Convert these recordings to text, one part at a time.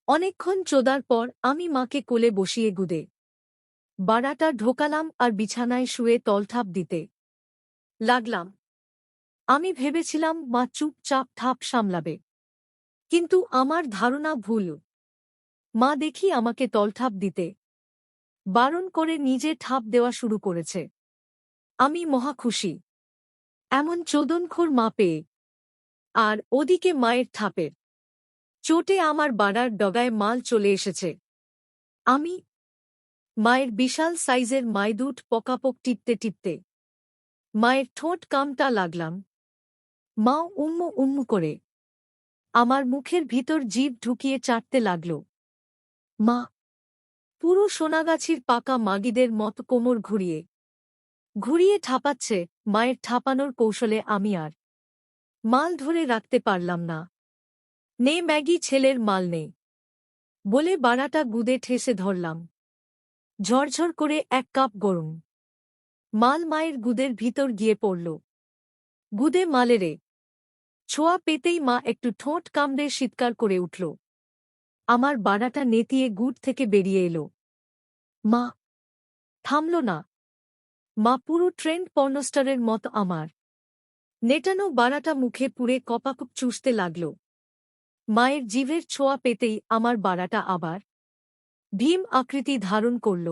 অনেকক্ষণ চোদার পর আমি মাকে কোলে বসিয়ে গুদে বাড়াটা ঢোকালাম আর বিছানায় শুয়ে তলঠাপ দিতে লাগলাম। আমি ভেবেছিলাম মা চুপচাপ ঠাপ সামলাবে, কিন্তু আমার ধারণা ভুল। মা দেখি আমাকে তলঠাপ দিতে বারণ করে নিজে ঠাপ দেওয়া শুরু করেছে। আমি মহা খুশি এমন চোদনখোর মা পেয়ে। আর ওদিকে মায়ের ঠাপের চোটে আমার বাড়ার ডগায় মাল চলে এসেছে। আমি মায়ের বিশাল সাইজের মাইদুট পকাপক টিপতে টিপতে মায়ের ঠোঁট কামটা লাগলাম। মা উম্মু উম্মু করে আমার মুখের ভিতর জিভ ঢুকিয়ে চাটতে লাগল। মা পুরো সোনাগাছির পাকা মাগিদের মতো কোমর ঘুরিয়ে ঘুরিয়ে ঠাপাচ্ছে। মায়ের ঠাপানোর কৌশলে আমি আর মাল ধরে রাখতে পারলাম না। নে ম্যাগি, ছেলের মাল নেই বলে বাড়াটা গুদে ঠেসে ধরলাম। ঝরঝর করে এক কাপ গরম মাল মায়ের গুদের ভিতর গিয়ে পড়ল। গুদে মালেরে ছোঁয়া পেতেই মা একটু ঠোঁট কামড়ে চিৎকার করে উঠল। আমার বাড়াটা নেতিয়ে গুড় থেকে বেরিয়ে এলো। মা থামল না। মা পুরো ট্রেন্ড পর্নোস্টারের মতো আমার নেটানো বাড়াটা মুখে পুড়ে কপাকুপ চুষতে লাগল। মায়ের জিভের ছোঁয়া পেতেই আমার বাড়াটা আবার ভীম আকৃতি ধারণ করল।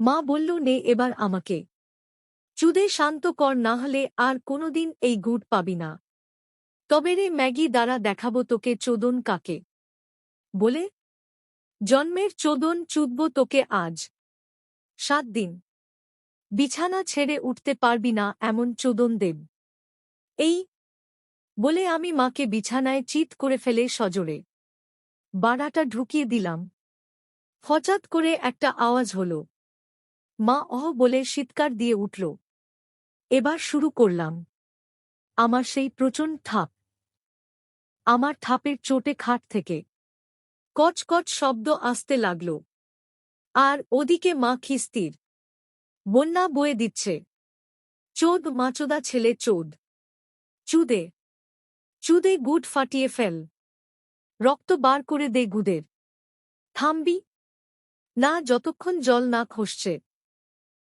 মা বলল, নে এবার আমাকে চুদে শান্ত কর, না হলে আর কোনোদিন এই গুড় পাবি না। তবে রে ম্যাগি, দ্বারা দেখাবো তোকে চোদন কাকে বলে। জন্মের চোদন চুদব তোকে আজ 7 দিন। বিছানা ছেড়ে উঠতে পারবি না এমন চোদন দেব। এই বলে আমি মাকে বিছানায় চিৎ করে ফেলে সজোরে বাড়াটা ঢুকিয়ে দিলাম। হঠাৎ করে একটা আওয়াজ হল। মা অহ বলে চিৎকার দিয়ে উঠল। এবার শুরু করলাম আমার সেই প্রচণ্ড ঠাপ। আমার ঠাপের চোটে খাট থেকে কচকচ শব্দ আসতে লাগল। আর ওদিকে মা খিস্তির বন্যা বয়ে দিচ্ছে। চোদ মাচোদা ছেলে, চোদ, চুদে চুদে গুড ফাটিয়ে ফেল, রক্ত বার করে দে গুদের। থামবি না যতক্ষণ জল না খসছে।